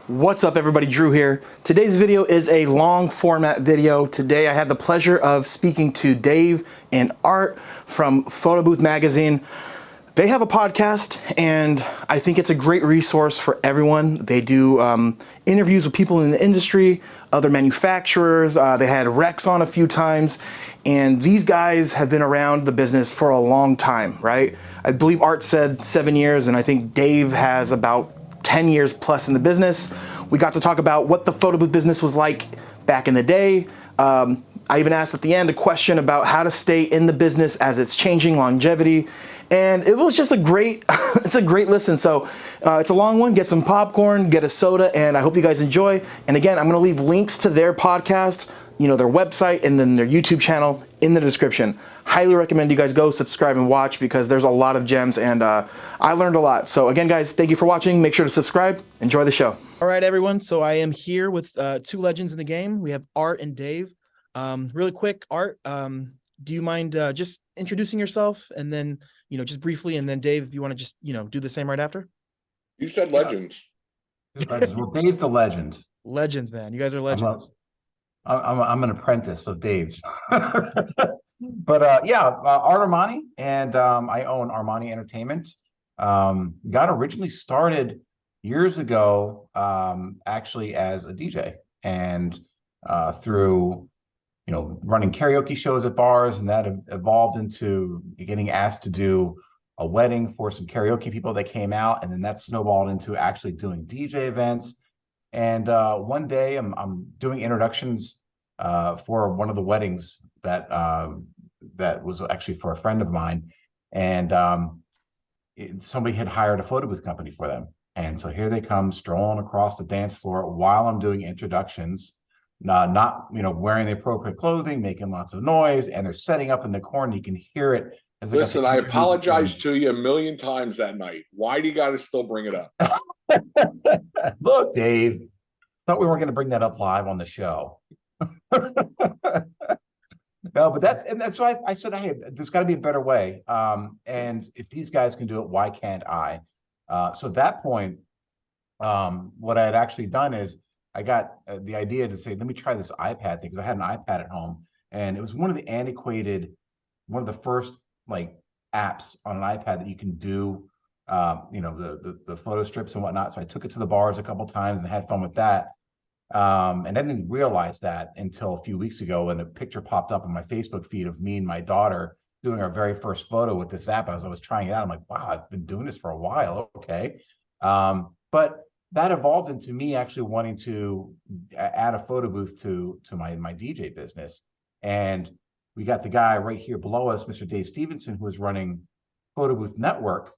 What's up, everybody? Drew here. Today's video is a long format video. Today I had the pleasure of speaking to Dave and Art from Photobook Magazine. They have a podcast, and I think it's a great resource for everyone. They do interviews with people in the industry, other manufacturers. They had Rex on a few times, and these guys have been around the business for a long time, right? I believe Art said 7 years, and I think Dave has about 10 years plus in the business. We got to talk about what the photo booth business was like back in the day. I even asked at the end a question about how to stay in the business as it's changing, longevity. And it was just a great, it's a great listen. So it's a long one. Get some popcorn, get a soda, and I hope you guys enjoy. And again, I'm going to leave links to their podcast, their website, and then their YouTube channel in the description. Highly recommend you guys go subscribe and watch because there's a lot of gems, and I learned a lot. So again, guys, thank you for watching. Make sure to subscribe. Enjoy the show. All right, everyone. So I am here with two legends in the game. We have Art and Dave. Really quick, Art, do you mind just introducing yourself and then, just briefly, and then Dave, if you want to just, do the same right after? You said legends. Legends. Well, Dave's a legend. Legends, man. You guys are legends. I'm an apprentice of Dave's. But Art Armani, and I own Armani Entertainment. Got originally started years ago, actually as a DJ, and through running karaoke shows at bars, and that evolved into getting asked to do a wedding for some karaoke people that came out, and then that snowballed into actually doing DJ events. And one day I'm doing introductions for one of the weddings that was actually for a friend of mine, and somebody had hired a photo booth company for them. And so here they come strolling across the dance floor while I'm doing introductions, not wearing the appropriate clothing, making lots of noise, and they're setting up in the corner. You can hear it. Listen, I apologized to you a million times that night. Why do you got to still bring it up? Look, Dave, thought we weren't going to bring that up live on the show. No, but that's why I said, hey, there's got to be a better way. And if these guys can do it, why can't I? So at that point, what I had actually done is I got the idea to say, let me try this iPad thing, because I had an iPad at home, and it was one of the first apps on an iPad that you can do, the photo strips and whatnot. So I took it to the bars a couple times and had fun with that. And I didn't realize that until a few weeks ago when a picture popped up on my Facebook feed of me and my daughter doing our very first photo with this app. As I was trying it out, I'm like, wow, I've been doing this for a while. Okay. But that evolved into me actually wanting to add a photo booth to my DJ business. And we got the guy right here below us, Mr. Dave Stevenson, who is running Photobook Network.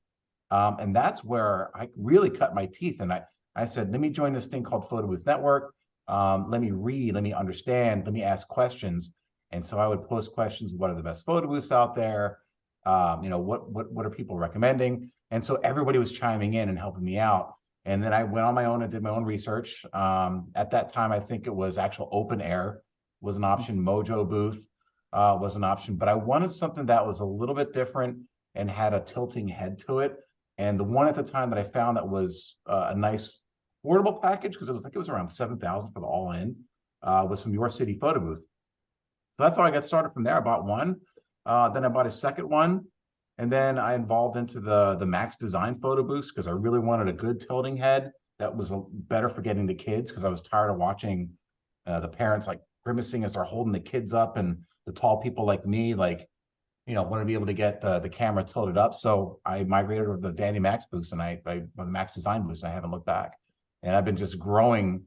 And that's where I really cut my teeth. And I said, let me join this thing called Photobook Network. Let me read, let me understand, let me ask questions. And so I would post questions. What are the best photo booths out there? What are people recommending? And so everybody was chiming in and helping me out. And then I went on my own and did my own research. At that time, I think it was actual open air was an option. Mojo booth was an option, but I wanted something that was a little bit different and had a tilting head to it. And the one at the time that I found that was a nice affordable package, because it was around $7,000 for the all-in, was from Your City Photo Booth. So that's how I got started from there. I bought one, then I bought a second one, and then I involved into the Max Design photo booths because I really wanted a good tilting head that was better for getting the kids, because I was tired of watching the parents grimacing as they're holding the kids up, and the tall people like me want to be able to get the camera tilted up. So I migrated over to the Danny Max booths, and the Max Design booths, and I haven't looked back. And I've been just growing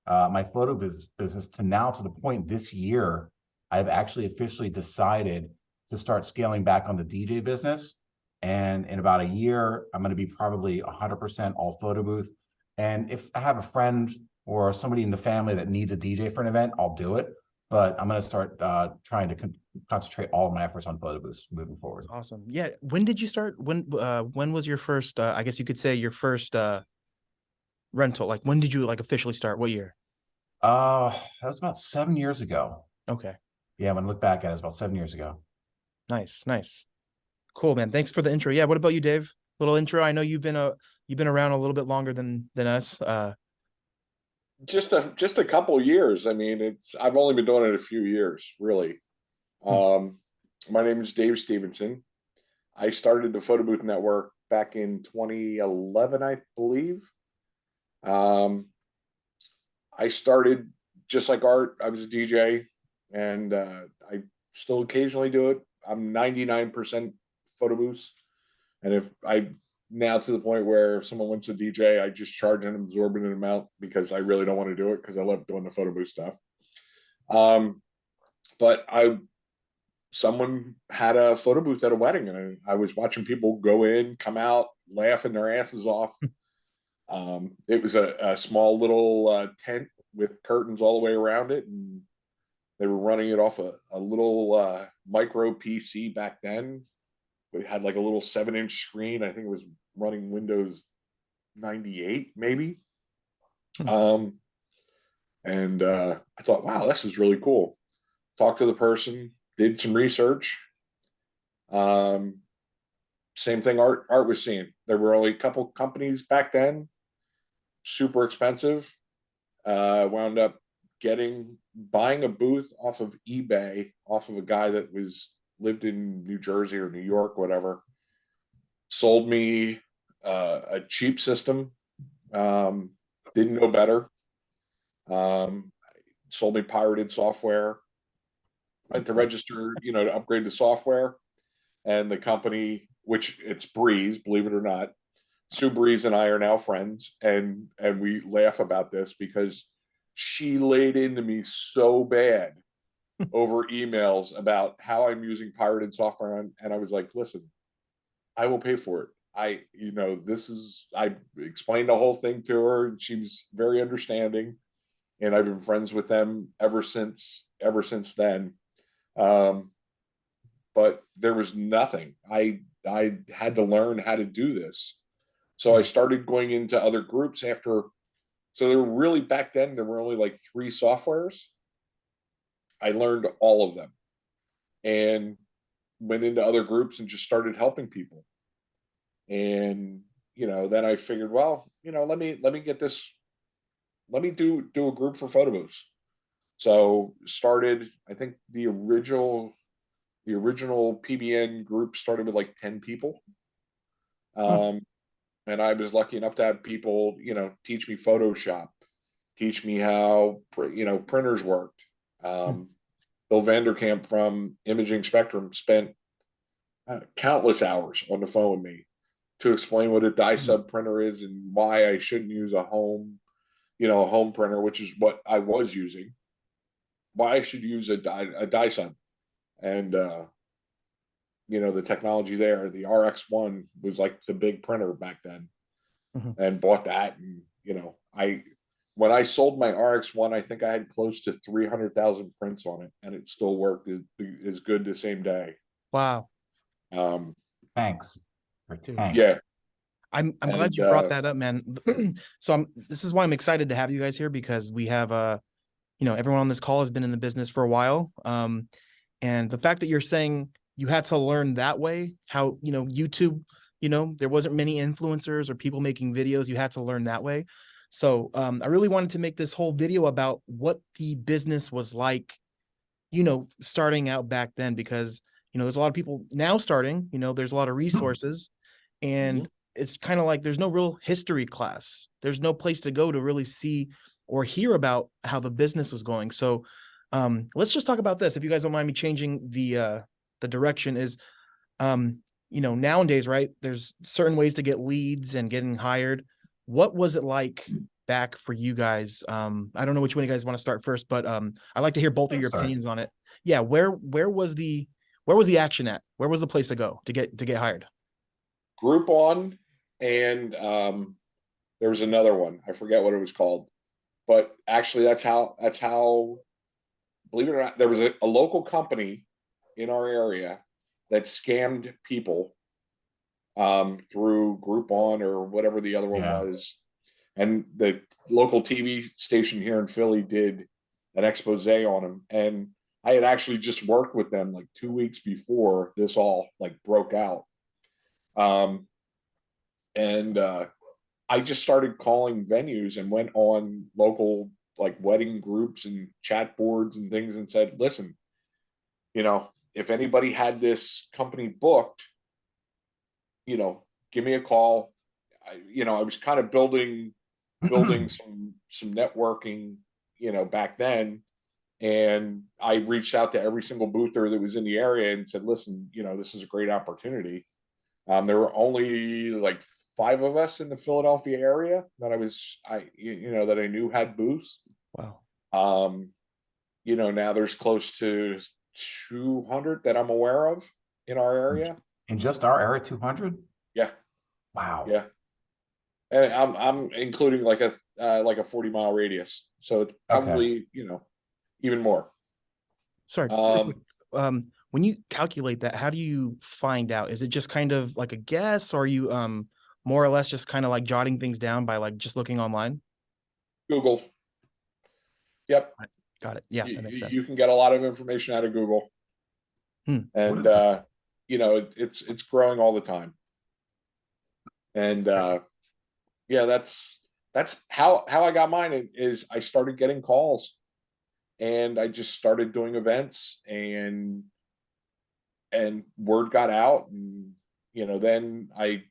my photo business to the point this year, I've actually officially decided to start scaling back on the DJ business. And in about a year, I'm going to be probably 100% all photo booth. And if I have a friend or somebody in the family that needs a DJ for an event, I'll do it. But I'm going to start trying to concentrate all of my efforts on photo booths moving forward. That's awesome. Yeah. When did you start? When was your first, I guess you could say your first rental? When did you officially start? What year? That was about 7 years ago. Okay. Yeah, when I look back at it, it's about 7 years ago. Nice. Cool, man. Thanks for the intro. Yeah. What about you, Dave? Little intro. I know you've been around a little bit longer than us. just a couple years. I mean, I've only been doing it a few years, really. Hmm. My name is Dave Stevenson. I started the Photo Booth Network back in 2011, I believe. Um, I started just like Art. I was a DJ, and I still occasionally do it. I'm 99% photo booths, and if I now to the point where if someone wants a DJ, I just charge an absorbent amount because I really don't want to do it because I love doing the photo booth stuff. Um, but someone had a photo booth at a wedding, and I was watching people go in, come out, laughing their asses off. It was a small little tent with curtains all the way around it, and they were running it off a little micro PC back then. It had like a little 7-inch screen. I think it was running Windows 98, maybe. Hmm. Um, and I thought, wow, this is really cool. Talked to the person, did some research. Um, Same thing Art was seeing. There were only a couple companies back then, super expensive. Wound up buying a booth off of eBay, off of a guy that was lived in New Jersey or New York, whatever. Sold me a cheap system. Um, didn't know better. Um, Sold me pirated software. Went to register, to upgrade the software, and the company, which it's Breeze, believe it or not, Sue Breeze and I are now friends, and we laugh about this because she laid into me so bad over emails about how I'm using pirated software, and I was like, listen, I will pay for it. I explained the whole thing to her, and she was very understanding, and I've been friends with them ever since then. Um, but there was nothing. I had to learn how to do this. So I Yeah. started going into other groups after. So there were really back then, there were only like 3 softwares. I learned all of them and went into other groups and just started helping people. And, then I figured, well, let me get this, let me do a group for photo booths. So started, I think the original PBN group started with like 10 people. Hmm. Um, and I was lucky enough to have people, teach me Photoshop, teach me how printers worked. Hmm. Um, Bill Vanderkamp from Imaging Spectrum spent countless hours on the phone with me to explain what a dye Hmm. sub printer is and why I shouldn't use a home printer, which is what I was using. Why I should use a dye sub, and the technology there. The RX1 was like the big printer back then, Hmm. and bought that. And I when I sold my RX1, I think I had close to 300,000 prints on it, and it still worked as good the same day. Wow, Um, Tanks. Or dude. tanks. yeah, I'm glad and you brought that up, man. So this is why I'm excited to have you guys here because we have everyone on this call has been in the business for a while. And the fact that you're saying you had to learn that way, how, YouTube, there wasn't many influencers or people making videos. You had to learn that way. So I really wanted to make this whole video about what the business was like, starting out back then, because, there's a lot of people now starting, there's a lot of resources and mhm. it's kind of like there's no real history class. There's no place to go to really see or hear about how the business was going. So let's just talk about this. If you guys don't mind me changing the direction is nowadays, right? There's certain ways to get leads and getting hired. What was it like back for you guys? I don't know which one you guys want to start first, but I'd like to hear both of your Sorry. opinions on it. Yeah, where was the action at? Where was the place to go to get hired? Groupon, and there was another one. I forget what it was called, but actually, that's how. Believe it or not, there was a local company in our area that scammed people through Groupon or whatever the other one Yeah. was. And the local TV station here in Philly did an expose on them. And I had actually just worked with them like 2 weeks before this all like broke out. Um, and I just started calling venues and went on local like wedding groups and chat boards and things and said, listen, if anybody had this company booked, give me a call. I was kind of building some networking, back then. And I reached out to every single boother that was in the area and said, listen, this is a great opportunity. There were only like 5 of us in the Philadelphia area that that I knew had booths. Wow. Now there's close to 200 that I'm aware of in our area. In just our area, 200? Yeah. Wow. Yeah. And I'm including like a 40-mile radius. So it's probably, even more. Sorry. When you calculate that, how do you find out? Is it just kind of like a guess, or are you more or less just kind of like jotting things down by like just looking online? Google. Yep. Got it. Yeah, that makes sense. You can get a lot of information out of Google. And it's growing all the time. And yeah, that's how I got mine. Is I started getting calls, and I just started doing events, and word got out. And then I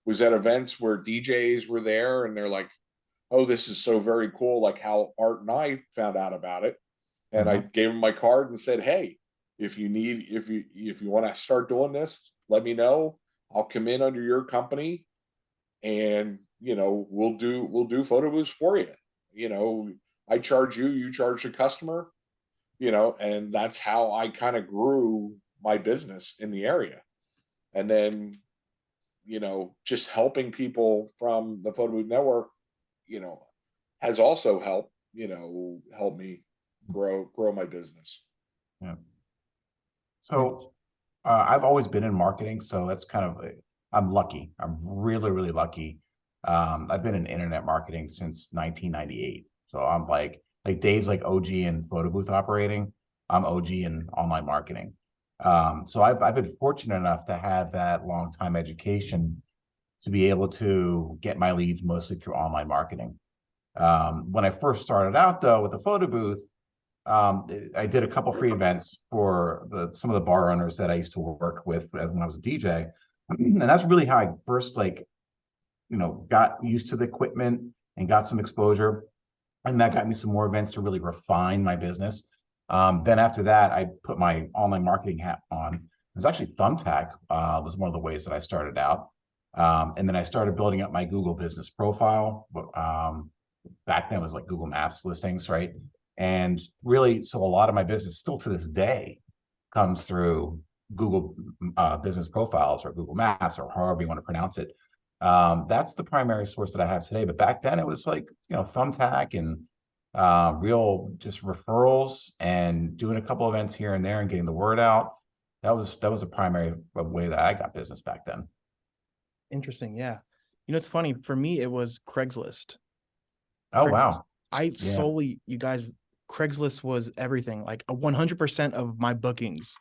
was at events where DJs were there, and they're like, oh, this is so very cool, like how Art and I found out about it. And I gave them my card and said, hey, if you want to start doing this, let me know. I'll come in under your company, and we'll do photo booths for you. I charge you, you charge the customer, and that's how I kind of grew my business in the area. And then just helping people from the Photo Booth Network has also helped me grow my business. Yeah. So I've always been in marketing, so that's kind of I'm lucky. I'm really, really lucky. I've been in internet marketing since 1998. So I'm like Dave's like OG in photo booth operating. I'm OG in online marketing. So I've been fortunate enough to have that long time education to be able to get my leads mostly through online marketing. When I first started out though with the photo booth, I did a couple free events for some of the bar owners that I used to work with when I was a DJ. And that's really how I first got used to the equipment and got some exposure. And that got me some more events to really refine my business. Then after that, I put my online marketing hat on. It was actually Thumbtack was one of the ways that I started out. And then I started building up my Google business profile. Back then it was like Google Maps listings, right? And really, so a lot of my business still to this day comes through Google business profiles or Google Maps or however you want to pronounce it. That's the primary source that I have today. But back then it was like, Thumbtack and real just referrals and doing a couple events here and there and getting the word out. That was a primary way that I got business back then. Interesting. Yeah. It's funny. For me, it was Craigslist. Oh, Craigslist. wow. I solely, you guys, Craigslist was everything. Like 100% of my bookings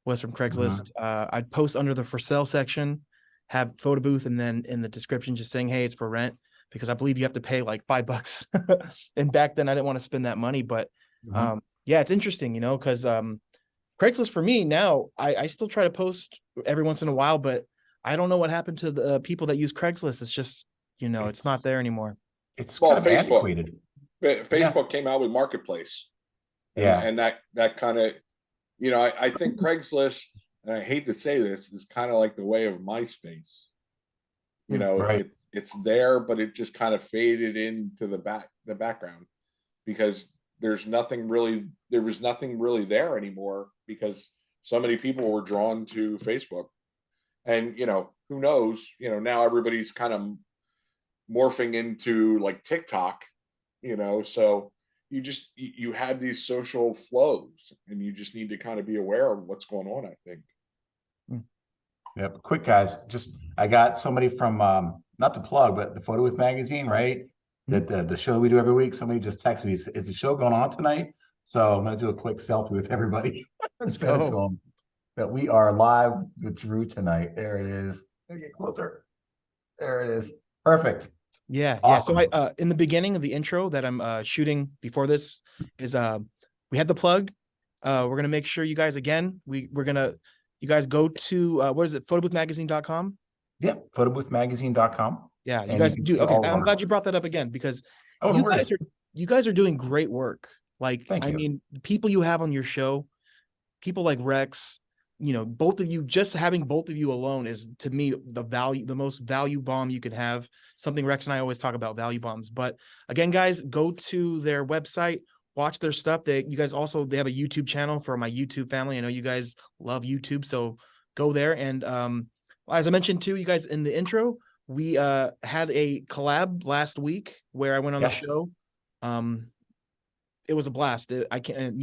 was from Craigslist. I'd post under the for sale section, have photo booth, and then in the description just saying, hey, it's for rent, because I believe you have to pay like $5. And back then I didn't want to spend that money. But yeah, it's interesting, because Craigslist for me now, I still try to post every once in a while, but I don't know what happened to the people that use Craigslist. It's just, it's not there anymore. It's kind of antiquated. Facebook came out with Marketplace. And that kind of, I think Craigslist, and I hate to say this, is kind of like the way of MySpace. Right. It's there, but it just kind of faded into the background, because there was nothing really there anymore, because so many people were drawn to Facebook. And who knows, now everybody's kind of morphing into like TikTok, so you have these social flows, and you just need to kind of be aware of what's going on, I think. Yep. Quick, guys, I got somebody from not to plug, but the Photobook Magazine, right? The show we do every week. Somebody just texted me, is the show going on tonight? So I'm gonna do a quick selfie with everybody and send it to them that we are live with Drew tonight. There it is. Let me get closer. There it is. Perfect. Yeah, yeah. So Awesome. in the beginning of the intro that I'm shooting before this is we had the plug. We're gonna make sure you guys again, we're gonna you guys go to what is it, photoboothmagazine.com? Yep, photoboothmagazine.com. Yeah, you And you guys can do. see Okay, all of I'm our glad you work. brought that up again because Oh, no you guys worries. are you guys are doing great work. Like, Thank I you. mean, the people you have on your show, people like Rex, both of you, just having both of you alone is to me the most value bomb you could have. Something Rex and I always talk about, value bombs. But again, guys, go to their website, watch their stuff. They have a YouTube channel for my YouTube family. I know you guys love YouTube, so go there. And as I mentioned to you guys in the intro, we had a collab last week where I went on the Yes. show. Um, it was a blast. I can't,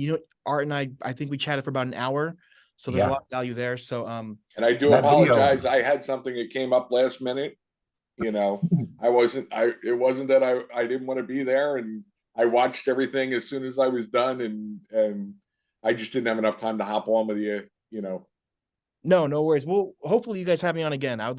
Art and I think we chatted for about an hour. So there's a Yeah. lot of value there. So And I And do that video. apologize. I had something that came up last minute. It wasn't that I didn't want to be there, and I watched everything as soon as I was done, and I just didn't have enough time to hop on with you. no worries. Well, hopefully you guys have me on again. I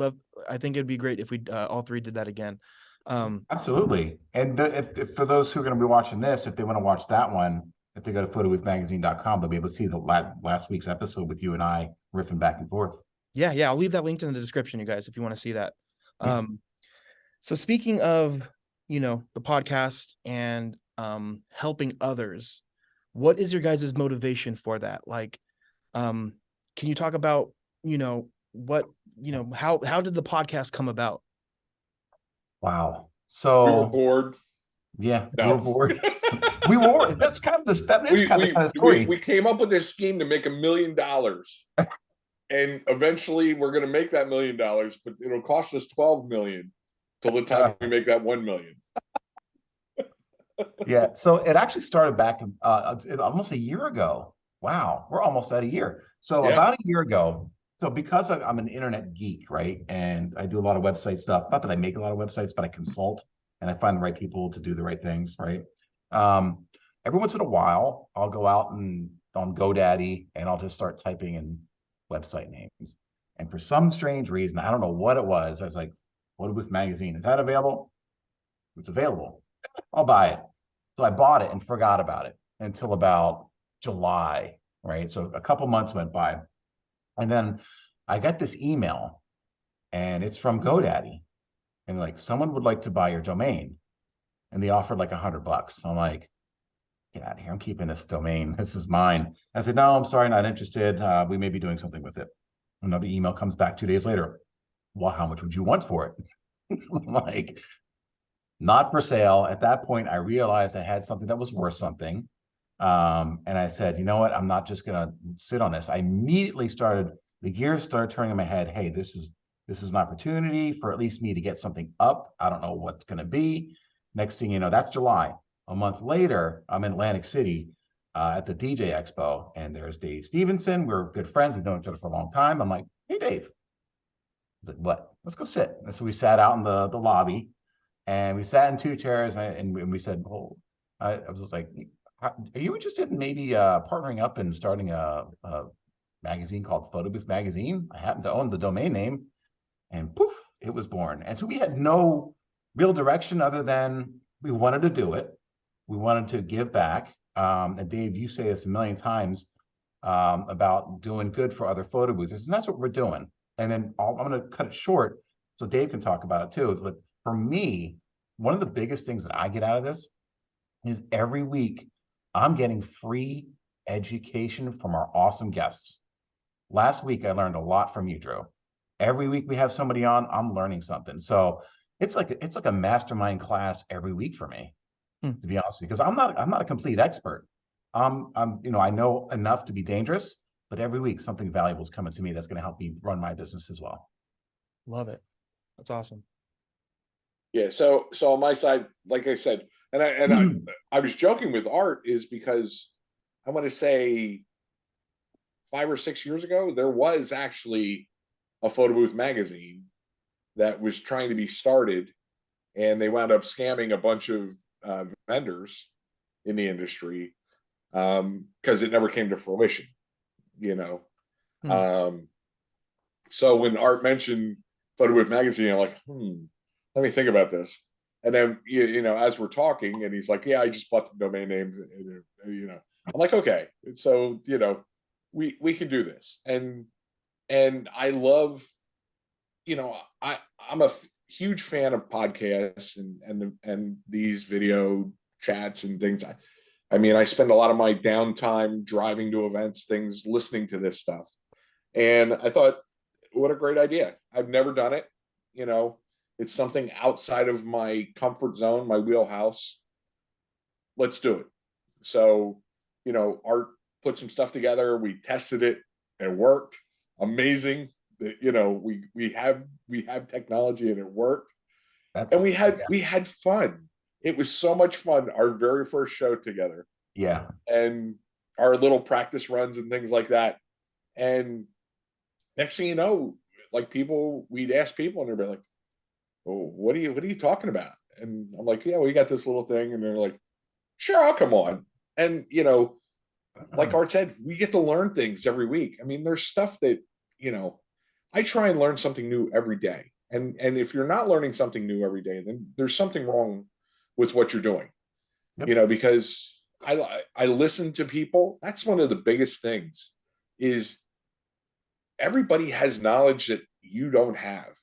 think it'd be great if we all three did that again. Absolutely. And if for those who are going to be watching this, if they want to watch that one, if they go to photoboothmagazine.com, they'll be able to see the last week's episode with you and I riffing back and forth. Yeah. I'll leave that linked in the description, you guys, if you want to see that. Yeah. So speaking of, the podcast and helping others, what is your guys' motivation for that? Like, can you talk about, what, how did the podcast come about? Wow. We were So bored. yeah, we were No. bored. We were. That's kind of the that is we kind of the we kind of we story. we came up with this scheme to make $1 million, and eventually we're going to make that $1 million, but it'll cost us 12 million till the time we make that 1 million. Yeah. So it actually started back almost a year ago. Wow, we're almost at a year. So Yeah. about a year ago. So because I'm an internet geek, right, and I do a lot of website stuff. Not that I make a lot of websites, but I consult and I find the right people to do the right things, right? Um, every once in a while, I'll go out and on GoDaddy and I'll just start typing in website names. And for some strange reason, I don't know what it was. I was like, Photobook Magazine, is that available? It's available. I'll buy it. So I bought it and forgot about it until about July, right? So a couple months went by. And then I got this email and it's from GoDaddy. And like, someone would like to buy your domain. And they offered like $100. I'm like, get out of here. I'm keeping this domain. This is mine. I said, no, I'm sorry, not interested. We may be doing something with it. Another email comes back 2 days later. Well, how much would you want for it? I'm like, not for sale. At that point, I realized I had something that was worth something. And I said, you know what? I'm not just going to sit on this. I immediately the gears started turning in my head. Hey, this is an opportunity for at least me to get something up. I don't know what's going to be. Next thing you know, that's July. A month later, I'm in Atlantic City at the DJ Expo, and there's Dave Stevenson. We're good friends. We've known each other for a long time. I'm like, hey, Dave. He's like, what? Let's go sit. And so we sat out in the lobby, and we sat in two chairs, and we said, "Oh," I was just like, "Are you interested in maybe partnering up and starting a magazine called Photobooth Magazine? I happen to own the domain name," and poof, it was born. And so we had no real direction other than we wanted to do it. We wanted to give back. And Dave, you say this a million times about doing good for other photo boothers, and that's what we're doing. And then I'm going to cut it short so Dave can talk about it too. But for me, one of the biggest things that I get out of this is every week I'm getting free education from our awesome guests. Last week, I learned a lot from you, Drew. Every week we have somebody on, I'm learning something. So it's like a mastermind class every week for me, Hmm. to be honest, because I'm not a complete expert. I know enough to be dangerous, but every week something valuable is coming to me that's going to help me run my business as well. Love it. That's awesome. Yeah. So on my side, like I said, I was joking with Art is because I want to say 5 or 6 years ago, there was actually a photo booth magazine that was trying to be started, and they wound up scamming a bunch of vendors in the industry because it never came to fruition, you know. So when Art mentioned Photobook Magazine, I'm like, let me think about this. And then, you know, as we're talking, and he's like, yeah, I just bought the domain name, you know, I'm like, okay, so, you know, we can do this. And I love, you know, I'm a huge fan of podcasts and these video chats and things. I mean, I spend a lot of my downtime driving to events, things, listening to this stuff. And I thought, what a great idea. I've never done it. You know, it's something outside of my comfort zone, my wheelhouse. Let's do it. So, you know, Art put some stuff together. We tested it. It worked. Amazing. You know, we have technology and it worked. And we had fun. It was so much fun. Our very first show together. Yeah. And our little practice runs and things like that. And next thing you know, like we'd ask people and they'd be like, "Oh, what are you talking about?" And I'm like, "Yeah, we got this little thing." And they're like, "Sure, I'll come on." And you know, like Art said, we get to learn things every week. I mean, there's stuff that, you know, I try and learn something new every day. And if you're not learning something new every day, then there's something wrong with what you're doing. Yep. You know, because I listen to people. That's one of the biggest things is everybody has knowledge that you don't have.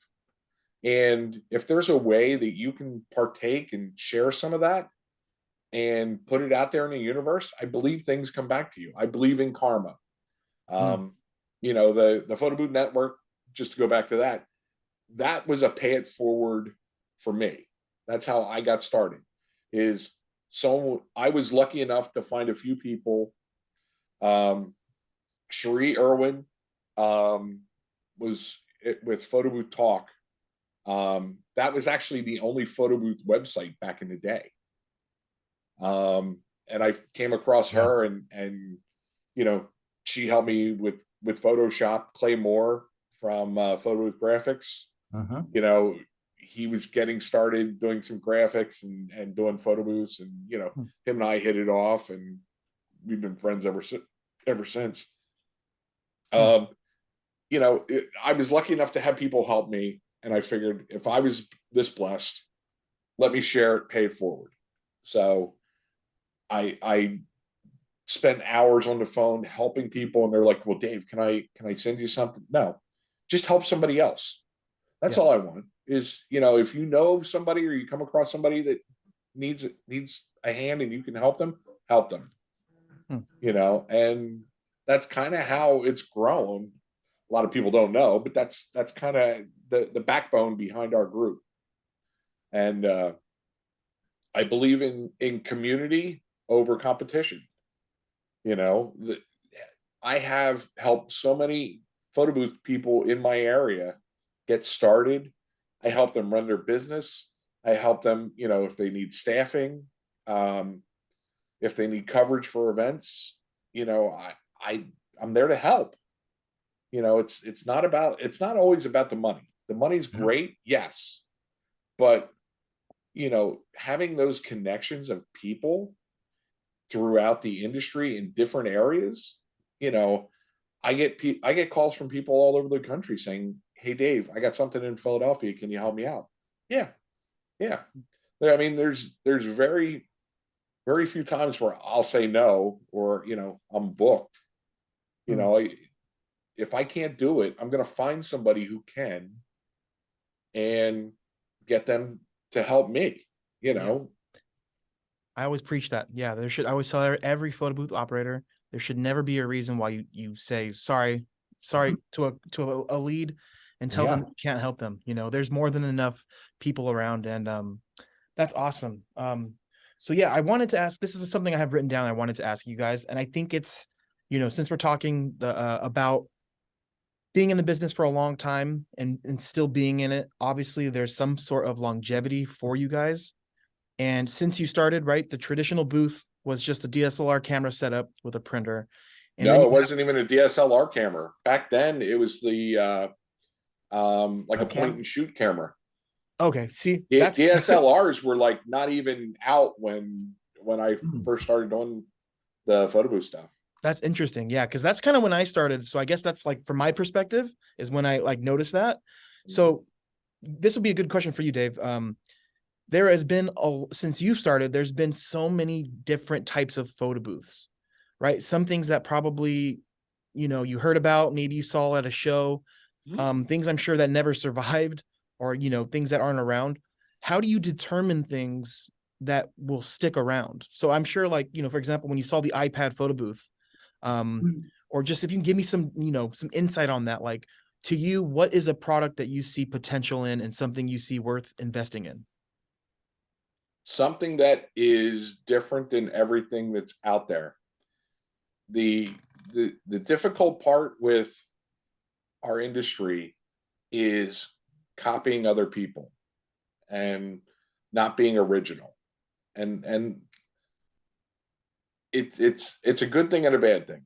And if there's a way that you can partake and share some of that and put it out there in the universe, I believe things come back to you. I believe in karma. You know, the Photo Booth Network, just to go back to that, that was a pay it forward for me. That's how I got started. Is so I was lucky enough to find a few people. Cherie Irwin was with Photo Booth Talk. That was actually the only photo booth website back in the day. And I came across her and, you know, she helped me with Photoshop. Clay Moore from Photo Booth Graphics, you know, he was getting started doing some graphics and doing photo booths, and, you know, him and I hit it off and we've been friends ever since. You know, I was lucky enough to have people help me. And I figured if I was this blessed, let me share it, pay it forward. So I spent hours on the phone helping people, and they're like, "Well, Dave, can I send you something?" No, just help somebody else. That's all I want. Is, you know, if you know somebody or you come across somebody that needs a hand and you can help them, help them. You know, and that's kind of how it's grown. A lot of people don't know, but that's kind of the backbone behind our group. And I believe in community over competition. You know, I have helped so many photo booth people in my area get started. I help them run their business. I help them, you know, if they need staffing, if they need coverage for events, you know, I'm there to help. You know, it's not always about the money. The money's great, yes, but, you know, having those connections of people throughout the industry in different areas, you know, I get calls from people all over the country saying, "Hey, Dave, I got something in Philadelphia. Can you help me out?" Yeah, yeah. I mean, there's very few times where I'll say no, or, you know, I'm booked. You know, if I can't do it, I'm going to find somebody who can and get them to help me, you know. I always preach that. Yeah, I always tell every photo booth operator, there should never be a reason why you say sorry to a lead and tell them you can't help them. You know, there's more than enough people around, and that's awesome. So yeah, I wanted to ask, this is something I have written down. I wanted to ask you guys, and I think it's, you know, since we're talking about being in the business for a long time and still being in it, obviously there's some sort of longevity for you guys. And since you started, right, the traditional booth was just a DSLR camera setup with a printer. And no, it wasn't even a DSLR camera. Back then it was the like a point and shoot camera. Okay, see, DSLRs were like not even out when I first started doing the photo booth stuff. That's interesting. Yeah, because that's kind of when I started. So I guess that's like, from my perspective, is when I like noticed that. So this would be a good question for you, Dave. there has been since you started, there's been so many different types of photo booths, right? Some things that probably, you heard about, maybe you saw at a show, things I'm sure that never survived, or, things that aren't around. How do you determine things that will stick around? So I'm sure, like, for example, when you saw the iPad photo booth, or just if you can give me some, some insight on that, like, to you, what is a product that you see potential in and something you see worth investing in? Something that is different than everything that's out there. The difficult part with our industry is copying other people and not being original. And it's a good thing and a bad thing.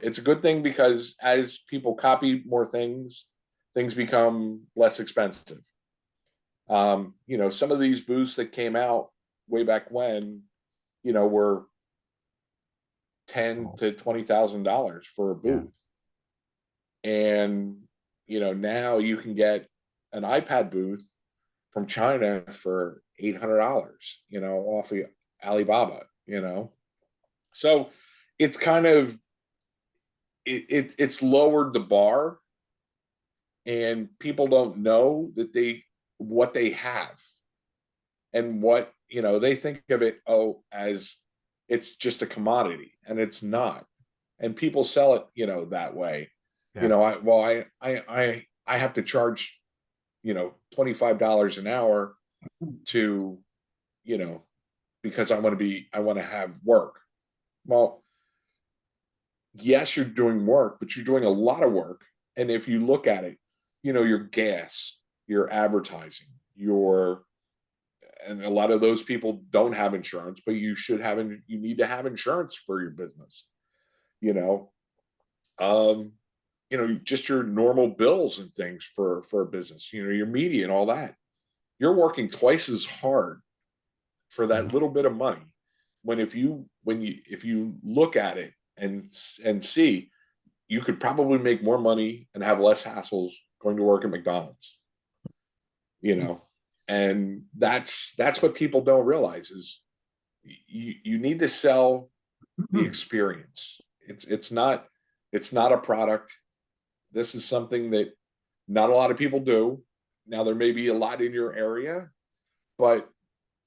It's a good thing because as people copy more things, things become less expensive. Some of these booths that came out way back when, were $10,000 to $20,000 for a Yeah. booth. And, now you can get an iPad booth from China for $800, off of Alibaba. So it's kind of, it's lowered the bar, and people don't know what they have, and what, they think of it, as it's just a commodity, and it's not. And people sell it, that way. Yeah. I have to charge, $25 an hour to, you know, because I want to have work. Well, yes, you're doing work, but you're doing a lot of work. And if you look at it, your gas, your advertising, and a lot of those people don't have insurance, but you need to have insurance for your business, you know, um, just your normal bills and things for a business, your media and all that. You're working twice as hard for that little bit of money. If you look at it and see, you could probably make more money and have less hassles going to work at McDonald's, and that's what people don't realize is you need to sell the experience. It's not a product. This is something that not a lot of people do. Now, there may be a lot in your area, but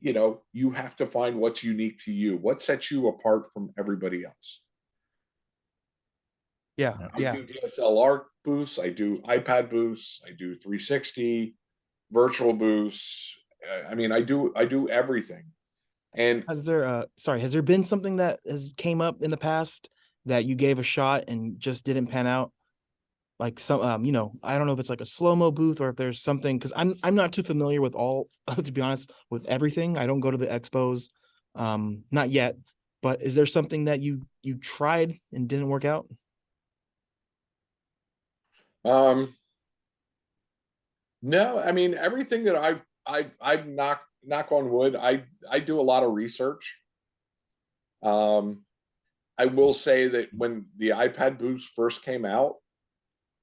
you have to find what's unique to you, what sets you apart from everybody else. Yeah, I yeah. do DSLR booths, I do iPad booths, I do 360 virtual booths. I do everything. And Has there been something that has came up in the past that you gave a shot and just didn't pan out? Like some, I don't know if it's like a slow-mo booth or if there's something, because I'm not too familiar with all, to be honest, with everything. I don't go to the expos, not yet. But is there something that you tried and didn't work out? um no, everything that I've knock on wood, I do a lot of research. um I will say that when the iPad booths first came out,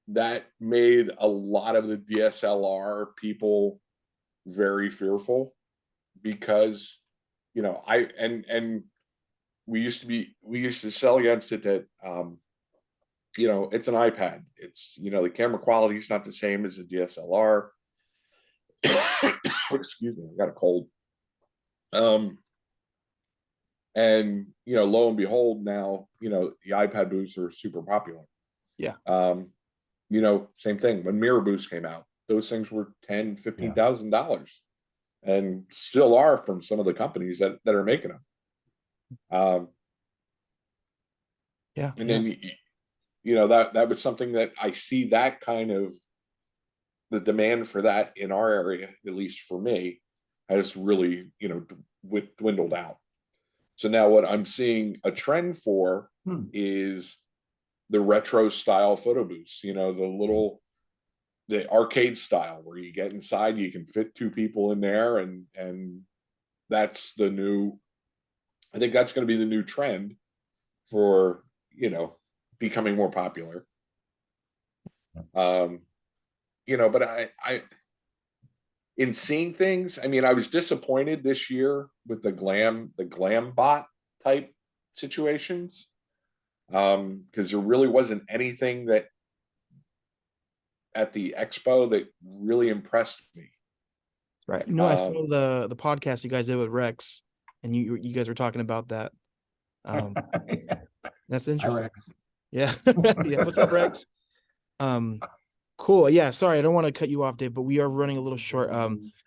that made a lot of the DSLR people very fearful, because I and we used to sell against it that it's an iPad. It's the camera quality is not the same as a DSLR. Excuse me, I got a cold. Um and lo and behold, now the iPad booths are super popular. Yeah. Same thing when mirror booths came out. Those things were $10,000-$15,000, and still are from some of the companies that are making them. Yeah. And Yeah. then that was something that I see, that kind of the demand for that in our area, at least for me, has really dwindled out. So now what I'm seeing a trend for is the retro style photo booths, the arcade style where you get inside, you can fit two people in there, and that's the new, I think that's going to be the new trend for, becoming more popular. But in seeing things. I mean, I was disappointed this year with the glam bot type situations. Because there really wasn't anything that at the expo that really impressed me. Right. I saw the podcast you guys did with Rex, and you guys were talking about that. That's interesting. Hi, Rex. Yeah. Yeah. What's up, Rex? Cool. Yeah. Sorry, I don't want to cut you off, Dave, but we are running a little short.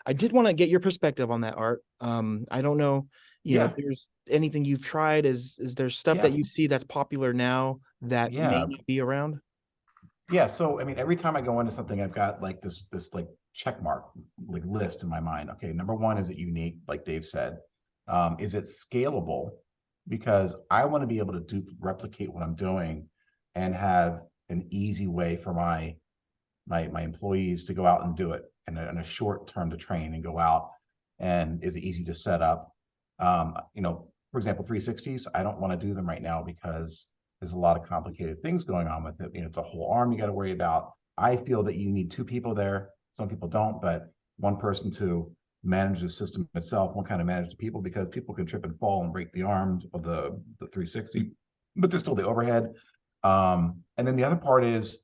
I did want to get your perspective on that, Art. I don't know, if there's anything you've tried. Is there stuff that you see that's popular now that may not be around? Yeah. So, I mean, every time I go into something, I've got like this like check mark, like list in my mind. Okay. Number one, is it unique? Like Dave said, is it scalable? Because I want to be able to replicate what I'm doing and have an easy way for my employees to go out and do it in a short term to train and go out. And is it easy to set up? For example, 360s, I don't want to do them right now because there's a lot of complicated things going on with it. It's a whole arm you got to worry about. I feel that you need two people there. Some people don't, but one person to manage the system itself, one kind of manage the people, because people can trip and fall and break the arms of the 360, but there's still the overhead. And then the other part is,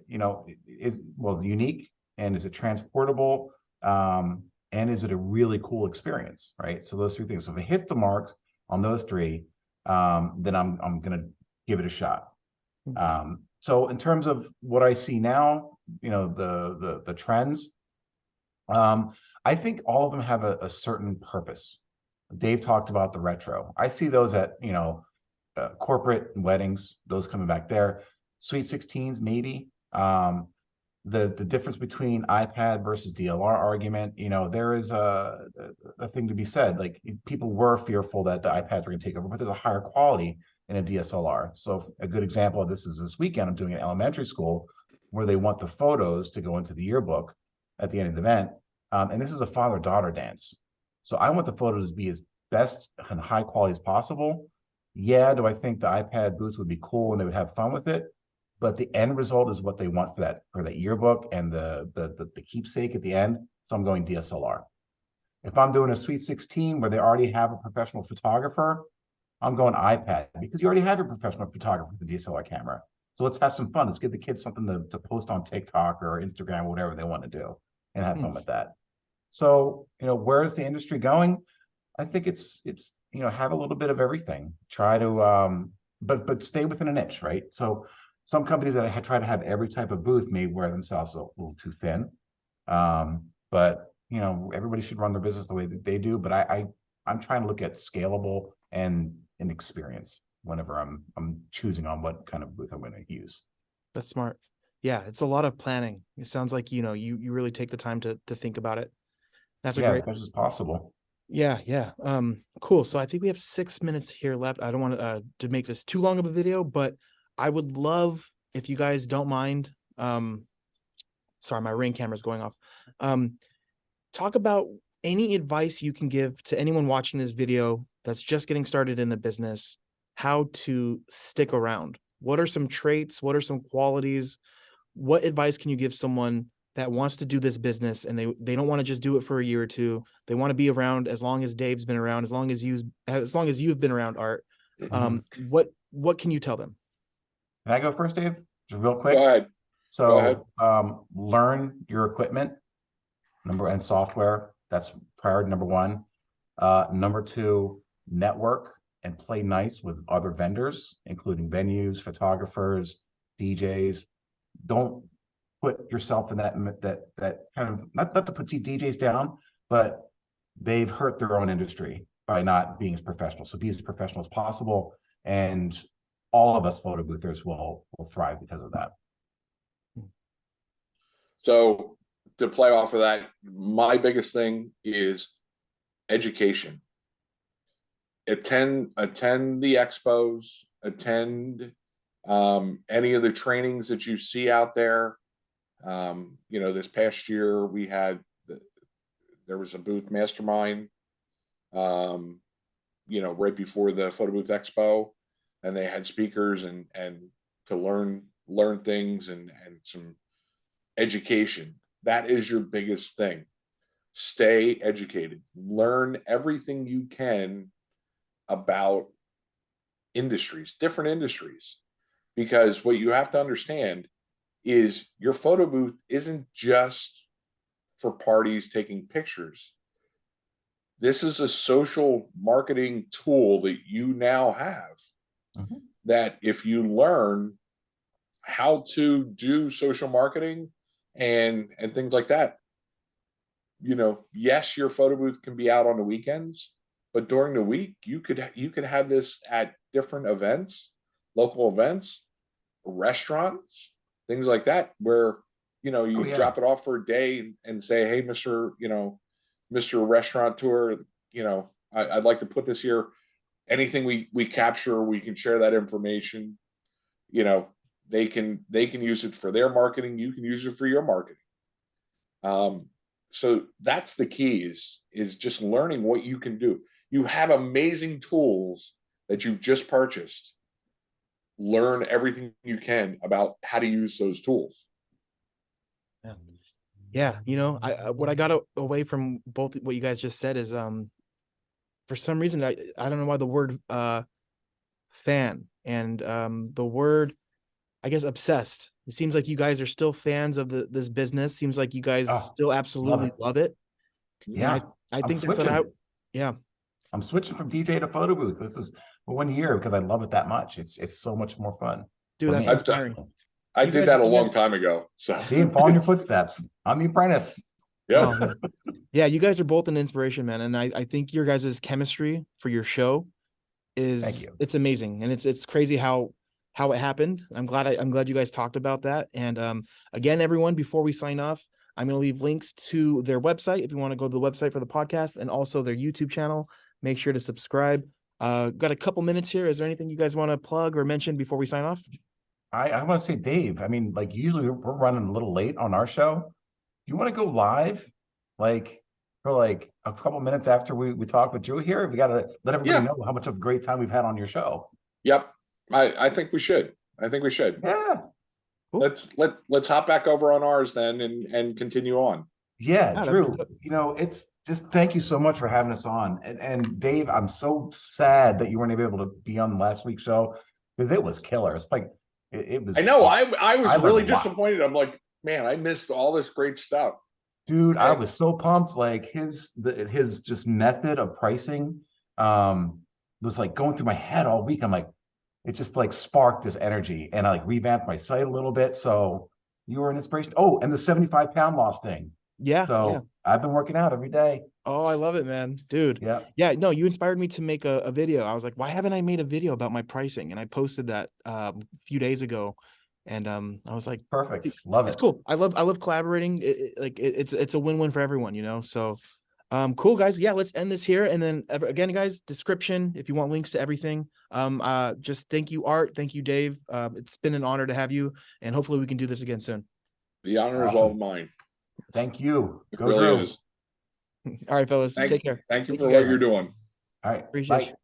unique, and is it transportable? And is it a really cool experience, right? So those three things. So if it hits the marks on those three, then I'm gonna give it a shot. So in terms of what I see now, the trends, I think all of them have a certain purpose. Dave talked about the retro. I see those at corporate weddings, those coming back there. Sweet 16s, maybe. The difference between iPad versus DLR argument, there is a thing to be said. Like, people were fearful that the iPads were going to take over, but there's a higher quality in a DSLR. So a good example of this is this weekend I'm doing an elementary school where they want the photos to go into the yearbook at the end of the event. And this is a father-daughter dance. So I want the photos to be as best and high quality as possible. Yeah, do I think the iPad booths would be cool and they would have fun with it? But the end result is what they want for that yearbook and the keepsake at the end. So I'm going DSLR. If I'm doing a Sweet 16 where they already have a professional photographer, I'm going iPad, because you already have your professional photographer with the DSLR camera. So let's have some fun. Let's give the kids something to post on TikTok or Instagram, or whatever they want to do, and have fun with that. So, where's the industry going? I think it's have a little bit of everything. Try to but stay within a niche, right? So some companies that try to have every type of booth may wear themselves a little too thin. But everybody should run their business the way that they do. But I'm trying to look at scalable and an experience whenever I'm choosing on what kind of booth I'm going to use. That's smart. Yeah, it's a lot of planning. It sounds like you really take the time to think about it. That's a great, as much as possible. Yeah. Cool. So I think we have 6 minutes here left. I don't want to make this too long of a video, but I would love, if you guys don't mind, sorry, my Ring camera's going off. Talk about any advice you can give to anyone watching this video that's just getting started in the business, how to stick around. What are some traits? What are some qualities? What advice can you give someone that wants to do this business and they don't want to just do it for a year or two? They want to be around as long as Dave's been around, as long as you've been around, Art. What can you tell them? Can I go first, Dave? Just real quick. Go ahead. So, Go ahead. Learn your equipment and software. That's priority number one. Number two, network and play nice with other vendors, including venues, photographers, DJs. Don't put yourself in that kind of, not to put DJs down, but they've hurt their own industry by not being as professional. So be as professional as possible, and all of us photo boothers will thrive because of that. So to play off of that, my biggest thing is education. Attend the expos, attend any of the trainings that you see out there. This past year there was a booth mastermind, right before the Photo Booth Expo, and they had speakers and to learn things and some education. That is your biggest thing. Stay educated. Learn everything you can about industries, different industries. Because what you have to understand is your photo booth isn't just for parties taking pictures. This is a social marketing tool that you now have, that if you learn how to do social marketing and things like that, yes, your photo booth can be out on the weekends, but during the week you could have this at different events, local events, restaurants, things like that, where you drop it off for a day and say, hey, Mr. Restaurateur, I'd like to put this here. Anything we capture, we can share that information. They can use it for their marketing. You can use it for your marketing. So that's the key is just learning what you can do. You have amazing tools that you've just purchased. Learn everything you can about how to use those tools. Yeah, what I got away from both what you guys just said is for some reason I don't know why the word fan and the word, I guess, obsessed. It seems like you guys are still fans of this business. Seems like you guys still absolutely love it. Yeah, and I think that's what I'm switching from DJ to photo booth. This is for 1 year because I love it that much. It's so much more fun. Dude, that's inspiring. I did that a long time ago. So Dean, follow in your footsteps. I'm the apprentice. Yeah. Oh, yeah, you guys are both an inspiration, man. And I think your guys' chemistry for your show it's amazing. And it's crazy how it happened. I'm glad you guys talked about that. And again, everyone, before we sign off, I'm going to leave links to their website if you want to go to the website for the podcast, and also their YouTube channel. Make sure to subscribe. Got a couple minutes here. Is there anything you guys want to plug or mention before we sign off? I want to say, Dave, I mean, like usually we're running a little late on our show. You want to go live, like for like a couple minutes after we talk with Drew here? We got to let everybody know how much of a great time we've had on your show. Yep. I think we should. Yeah. Cool. Let's hop back over on ours then and continue on. Yeah, Drew, it's just thank you so much for having us on. And Dave, I'm so sad that you weren't able to be on last week's show because it was killer. It's like it was. I know. I was really disappointed. I'm like, man, I missed all this great stuff. Dude, I was so pumped. Like his just method of pricing was like going through my head all week. I'm like, it just like sparked this energy, and I like revamped my site a little bit. So you were an inspiration. Oh, and the 75-pound loss thing. Yeah. So I've been working out every day. Oh, I love it, man. Dude. Yeah. No, you inspired me to make a video. I was like, why haven't I made a video about my pricing? And I posted that a few days ago. And I was like, perfect. Love it. It's cool. I love collaborating. It's a win-win for everyone, So cool, guys. Yeah, let's end this here. And then again, guys, description if you want links to everything. Just thank you, Art. Thank you, Dave. It's been an honor to have you, and hopefully we can do this again soon. The honor is all mine. Thank you. It really is. All right, fellas. Take care. Thank you for what you're doing. All right. Appreciate it.